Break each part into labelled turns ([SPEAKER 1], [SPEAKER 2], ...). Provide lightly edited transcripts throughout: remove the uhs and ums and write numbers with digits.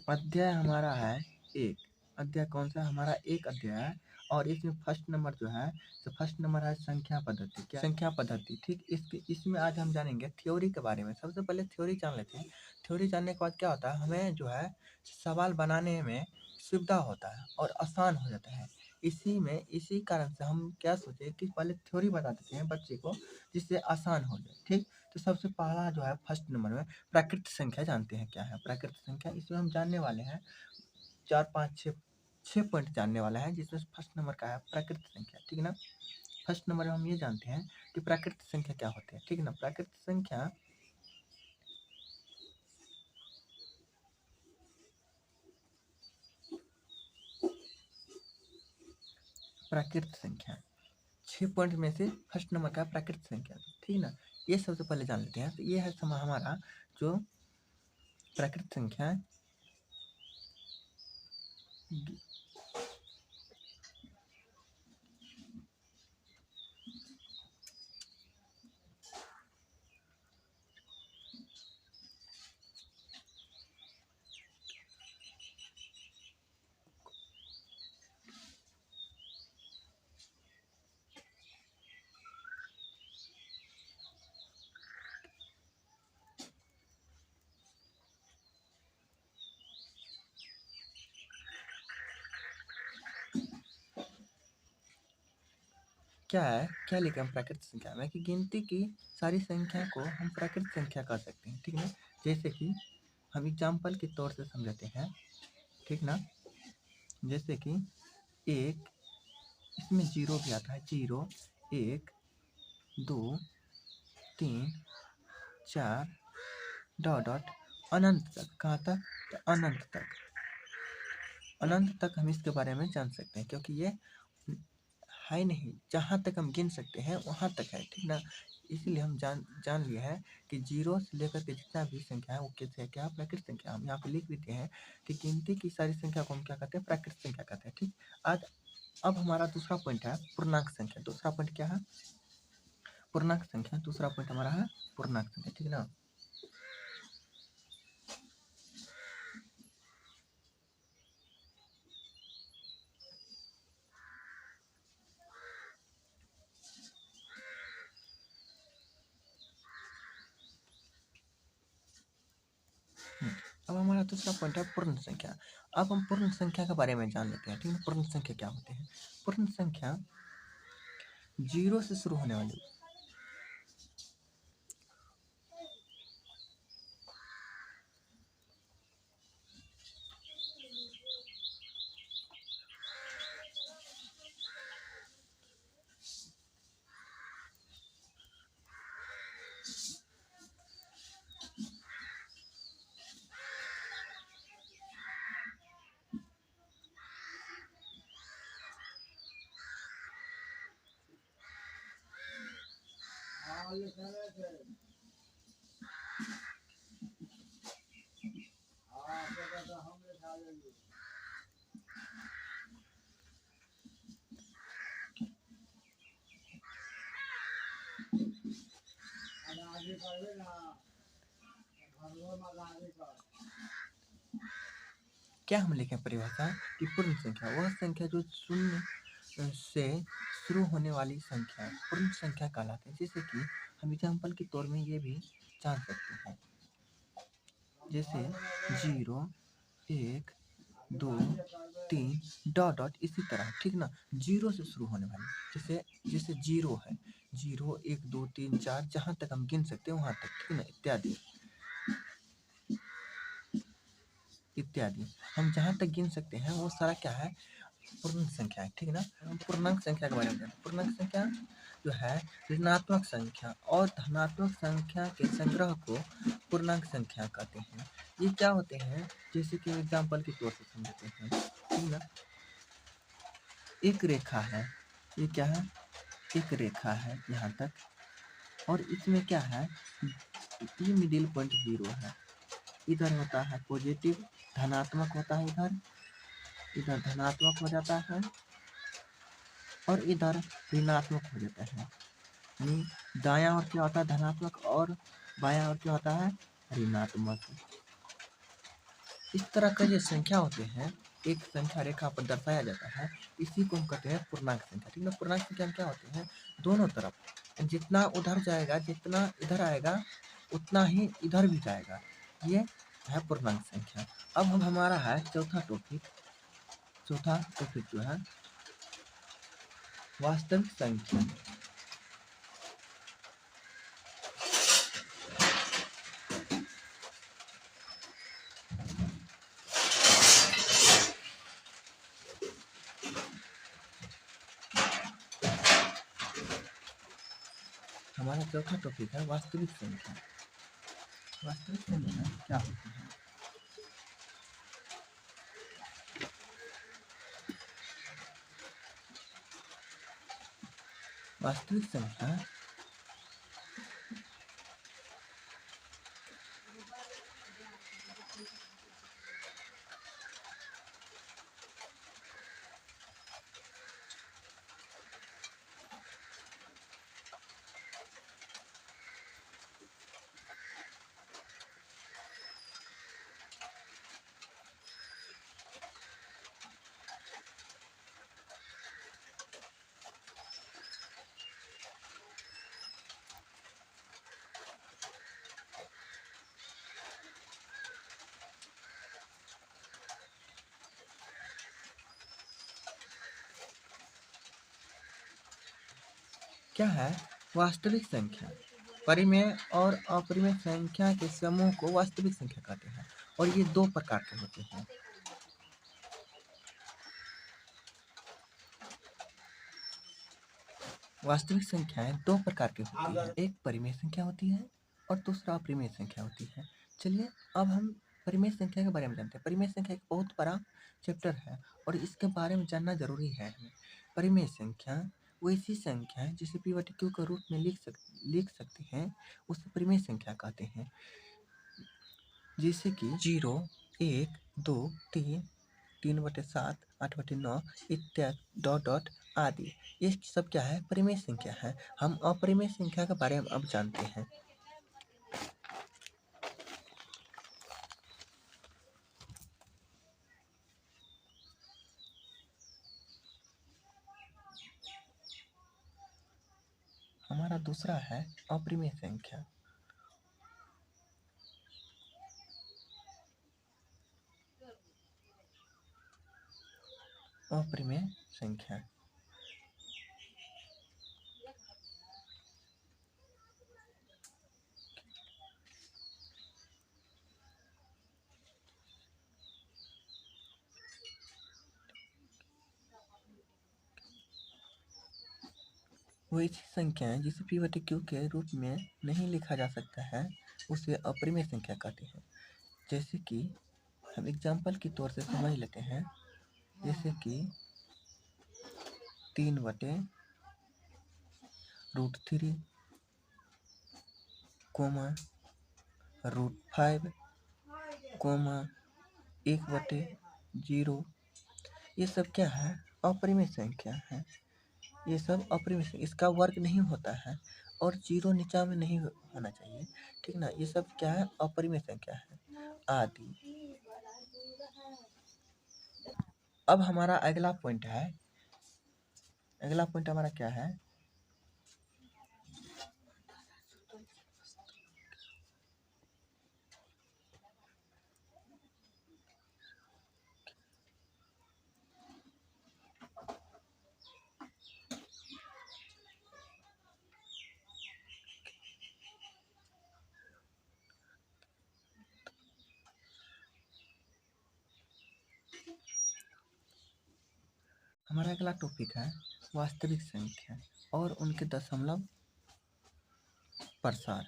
[SPEAKER 1] अध्याय हमारा है एक। अध्याय कौन सा हमारा? एक अध्याय है। और इसमें फर्स्ट नंबर जो है, तो फर्स्ट नंबर है संख्या पद्धति। क्या? संख्या पद्धति। ठीक, इसमें आज हम जानेंगे थ्योरी के बारे में। सबसे पहले थ्योरी जान लेते हैं। थ्योरी जानने के बाद क्या होता है, हमें जो है सवाल बनाने में सुविधा होता है और आसान हो जाता है। इसी कारण से हम क्या सोचे कि पहले थ्योरी बता देते हैं बच्चे को, जिससे आसान हो जाए। ठीक, तो सबसे पहला जो है फर्स्ट नंबर में प्राकृत संख्या जानते हैं क्या है प्राकृत संख्या। इसमें हम जानने वाले हैं 4 5 6 पॉइंट जानने वाला है, जिसमें फर्स्ट नंबर का है प्राकृत संख्या। ठीक है ना। फर्स्ट नंबर में हम ये जानते हैं कि प्राकृत संख्या क्या होते हैं। ठीक है ना। प्राकृत संख्या प्राकृत संख्या 6 पॉइंट में से फर्स्ट नंबर का प्राकृत संख्या। ठीक है ना। ये सबसे पहले जान लेते हैं। तो ये है हमारा जो प्राकृत संख्या क्या है, क्या लिखा हम प्राकृत संख्या में कि गिनती की सारी संख्या को हम प्राकृत संख्या कह सकते हैं। ठीक है। जैसे कि हम एग्जाम्पल के तौर से समझाते हैं। ठीक ना। जैसे कि एक, इसमें जीरो भी आता है। 0 1 2 3 4 डॉट डॉट अनंत तक। कहाँ तक? तो अनंत तक। अनंत तक हम इसके बारे में जान सकते हैं, क्योंकि ये है नहीं, जहाँ तक हम गिन सकते हैं वहाँ तक है। ठीक ना। इसीलिए हम जान लिया है कि 0 से लेकर के जितना भी संख्या है वो कैसे है, क्या प्राकृत संख्या। हम यहाँ पे लिख देते हैं कि गिनती की सारी संख्या को हम क्या कहते हैं? प्राकृत संख्या कहते हैं। ठीक। आज अब हमारा दूसरा पॉइंट है पूर्णांक संख्या। दूसरा पॉइंट क्या है? पूर्णांक संख्या। दूसरा पॉइंट हमारा है पूर्णांक संख्या। ठीक है ना। अब हमारा दूसरा पॉइंट है पूर्ण संख्या। अब हम पूर्ण संख्या के बारे में जान लेते हैं। ठीक है। पूर्ण संख्या क्या होते हैं? पूर्ण संख्या 0 से शुरू होने वाली। क्या हम लिखें परिभाषा कि पूर्ण संख्या वह संख्या जो शून्य से शुरू होने वाली संख्या पूर्ण संख्या कहलाते हैं। जैसे कि हम एग्जाम्पल के तौर में ये भी जान सकते हैं। जैसे 0 1 2 3 डॉट डॉट इसी तरह। ठीक ना। 0 से शुरू होने वाली, जैसे जैसे 0 है, 0 1 2 3 4 जहाँ तक हम गिन सकते हैं वहाँ तक। ठीक ना। इत्यादि इत्यादि हम जहाँ तक गिन सकते हैं वो सारा क्या है? पूर्ण संख्या है। ठीक है ना। हम पूर्णांक संख्या के बारे में जानते हैं। पूर्णांक संख्या जो है ऋणात्मक संख्या और धनात्मक संख्या के संग्रह को पूर्णांक संख्या कहते हैं। ये क्या होते हैं? जैसे कि एग्जाम्पल के तौर से समझते हैं। ठीक ना। एक रेखा है, ये क्या है? एक रेखा है यहाँ तक, और इसमें क्या है? ये मिडिल पॉइंट 0 है। इधर होता है पॉजिटिव, धनात्मक होता है, इधर धनात्मक हो जाता है और इधर ऋणात्मक हो जाता है। यानी दायां और क्या होता है? धनात्मक, और बायां और क्या होता है? ऋणात्मक। इस तरह का जो संख्या होते हैं, एक संख्या रेखा पर दर्शाया जाता है, इसी को हम कहते हैं पूर्णांक संख्या। ठीक है, पूर्णांक संख्या में क्या होते हैं, दोनों तरफ जितना उधर जाएगा, जितना इधर आएगा, उतना ही इधर भी जाएगा, ये है पूर्णांक संख्या। अब हम हमारा है चौथा टॉपिक जो है वास्तविक संख्या। हमारा चौथा टॉपिक है वास्तविक संख्या। वास्तविक संख्या क्या होती है? वास्तविक संख्या क्या है? वास्तविक संख्या परिमेय और अपरिमेय संख्या के समूह को वास्तविक संख्या कहते हैं, और ये दो प्रकार के होते हैं। वास्तविक संख्याएं दो प्रकार की होती है, एक परिमेय संख्या होती है और दूसरा अपरिमेय संख्या होती है। चलिए अब हम परिमेय संख्या के बारे में जानते हैं। परिमेय संख्या एक बहुत बड़ा चैप्टर है और इसके बारे में जानना जरूरी है हमें। परिमेय संख्या वो ऐसी संख्या है जिसे p बटे q के रूप में लिख सकते हैं, उसे परिमेय संख्या कहते हैं। जैसे कि 0, 1, 2, 3, 3/7, 8/9 इत्यादि डॉट डॉट आदि, ये सब क्या है? परिमेय संख्या है। हम अपरिमेय संख्या के बारे में अब जानते हैं। हमारा दूसरा है अपरिमेय संख्या। अपरिमेय संख्या वो ऐसी संख्या है जिसे p बटे q के रूप में नहीं लिखा जा सकता है, उसे अपरिमेय संख्या कहते हैं। जैसे कि हम एग्जाम्पल के तौर से समझ लेते हैं, जैसे कि 3/√3, √5, 1/0, ये सब क्या है? अपरिमेय संख्या है। ये सब अपरिमेय संख्या, इसका वर्ग नहीं होता है और 0 नीचा में नहीं होना चाहिए, ठीक ना। ये सब क्या है? अपरिमेय संख्या है आदि। अब हमारा अगला पॉइंट हमारा क्या है? हमारा अगला टॉपिक है वास्तविक संख्या और उनके दशमलव प्रसार।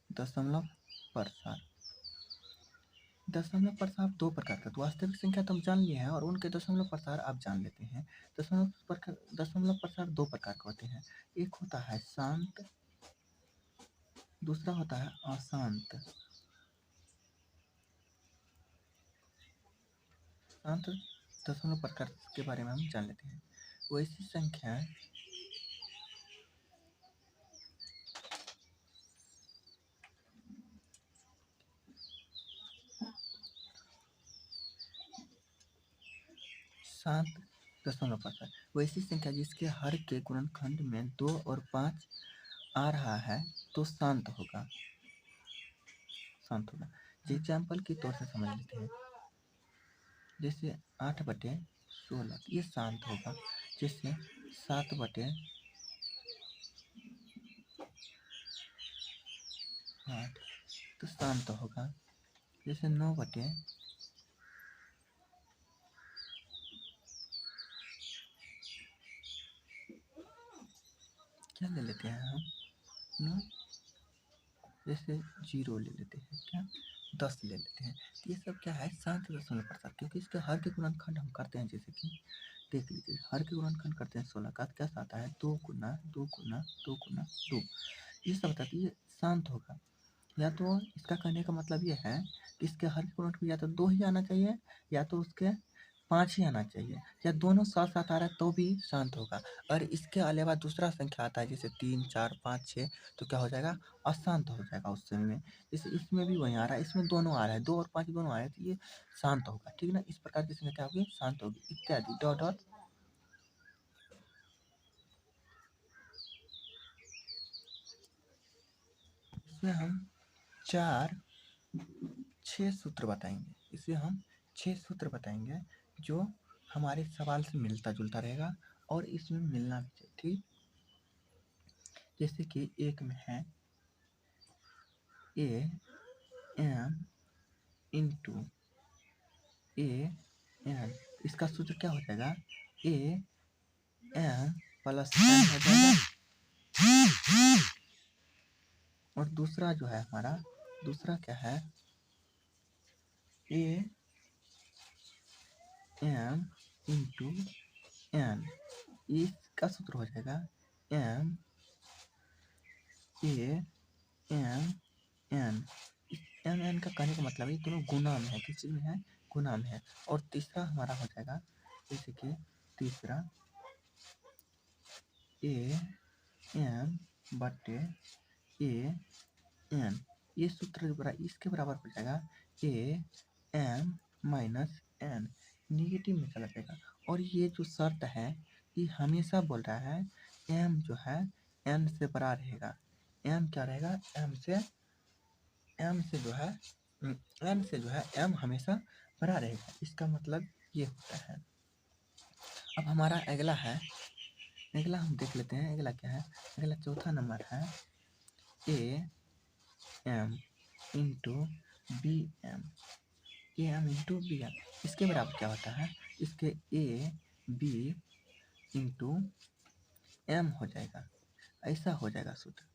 [SPEAKER 1] दशमलव प्रसार दो प्रकार का। तो वास्तविक संख्या तो हम जान लिए हैं और उनके दशमलव प्रसार आप जान लेते हैं। दशमलव प्रसार दो प्रकार के होते हैं, एक होता है शांत, दूसरा होता है अशांत। शांत दशमलव प्रकार के बारे में हम जान लेते हैं। वो ऐसी संख्या शांत दशमलव पड़ता है। वैसी संख्या जिसके हर के गुणनखंड में 2 और 5 आ रहा है तो शांत होगा। एग्जाम्पल के तौर से समझ लेते हैं। जैसे 8/16 ये शांत होगा। जैसे 7/8 तो शांत होगा। जैसे 9/, क्या ले लेते हैं हम 9, जैसे 0 ले लेते हैं, क्या 10 ले लेते हैं। तो ये सब क्या है, शांत दशमलव प्रसार, क्योंकि इसके हर के गुणनखंड हम करते हैं। जैसे कि देख लीजिए, हर के गुणनखंड करते हैं 16 का, क्या आता है 2 गुना 2 गुना 2 गुना 2। ये सब बताते ये शांत होगा। या तो इसका कहने का मतलब ये है कि इसके हर के गुणनखंड या तो 2 ही आना चाहिए या तो उसके 5 ही आना चाहिए, या दोनों साथ साथ आ रहा है तो भी शांत होगा। और इसके अलावा दूसरा संख्या आता है जैसे 3, 4, 5, 6, तो क्या हो जाएगा, अशांत हो जाएगा उस समय में। जैसे इसमें भी वही आ रहा है, इसमें दोनों आ रहा है, 2 और 5 दोनों आ रहे हैं, तो ये शांत होगा। ठीक है ना, इस प्रकार की संख्या क्या होगी, शांत होगी, इत्यादि डॉट डॉट। इसमें हम 6 सूत्र बताएंगे। इसे हम 6 सूत्र बताएंगे जो हमारे सवाल से मिलता जुलता रहेगा और इसमें मिलना भी चाहिए। ठीक, जैसे कि एक में है AM इंटू AN, इसका सूत्र क्या हो जाएगा, AM प्लस n हो जाएगा। और दूसरा जो है हमारा, दूसरा क्या है, AM इंटू n, इसका सूत्र हो जाएगा MAMN। MN का कहने का मतलब है दोनों गुना में है, किस चीज में है, गुना में है। और तीसरा हमारा हो जाएगा, जैसे कि तीसरा AM/AN, ये सूत्र इसके बराबर हो जाएगा AM माइनस n, निगेटिव में चला जाएगा। और ये जो शर्त है ये हमेशा बोल रहा है m जो है n से बड़ा रहेगा। m क्या रहेगा, m से जो है n से जो है m हमेशा बड़ा रहेगा। इसका मतलब ये होता है। अब हमारा अगला है, अगला हम देख लेते हैं। अगला क्या है, अगला चौथा नंबर है AM into BM, AM into BM, इसके बराबर क्या होता है, इसके AB इंटू M हो जाएगा, ऐसा हो जाएगा सूत्र।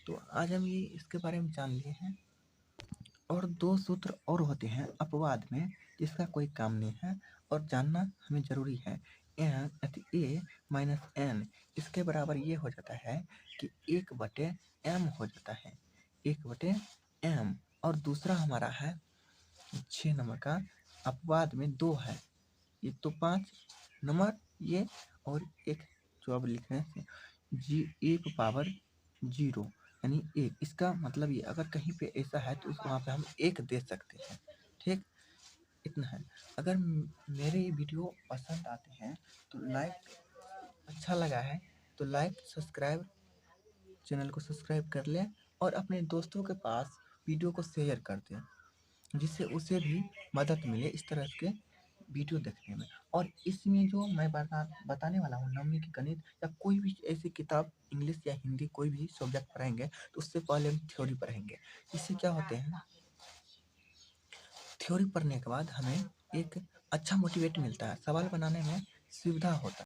[SPEAKER 1] तो आज हम ये इसके बारे में जान लिए हैं। और 2 सूत्र और होते हैं अपवाद में, जिसका कोई काम नहीं है और जानना हमें जरूरी है। A माइनस n, इसके बराबर ये हो जाता है कि 1/m हो जाता है, 1/m। और दूसरा हमारा है 6 नंबर का, अपवाद में 2 है, ये तो 5 नंबर ये, और एक जो अब लिख रहे हैं 1/0, यानी 1। इसका मतलब ये अगर कहीं पे ऐसा है तो वहाँ पे हम 1 दे सकते हैं। ठीक, इतना है। अगर मेरे ये वीडियो पसंद आते हैं तो लाइक, अच्छा लगा है तो लाइक सब्सक्राइब, चैनल को सब्सक्राइब कर लें और अपने दोस्तों के पास वीडियो को शेयर कर दें, जिससे उसे भी मदद मिले इस तरह के वीडियो देखने में। और इसमें जो मैं बताने वाला हूँ, नववीं की गणित या कोई भी ऐसी किताब, इंग्लिश या हिंदी कोई भी सब्जेक्ट पढ़ाएंगे तो उससे पहले हम थ्योरी पढ़ेंगे। इससे क्या होते हैं, थ्योरी पढ़ने के बाद हमें एक अच्छा मोटिवेट मिलता है, सवाल बनाने में सुविधा होता है।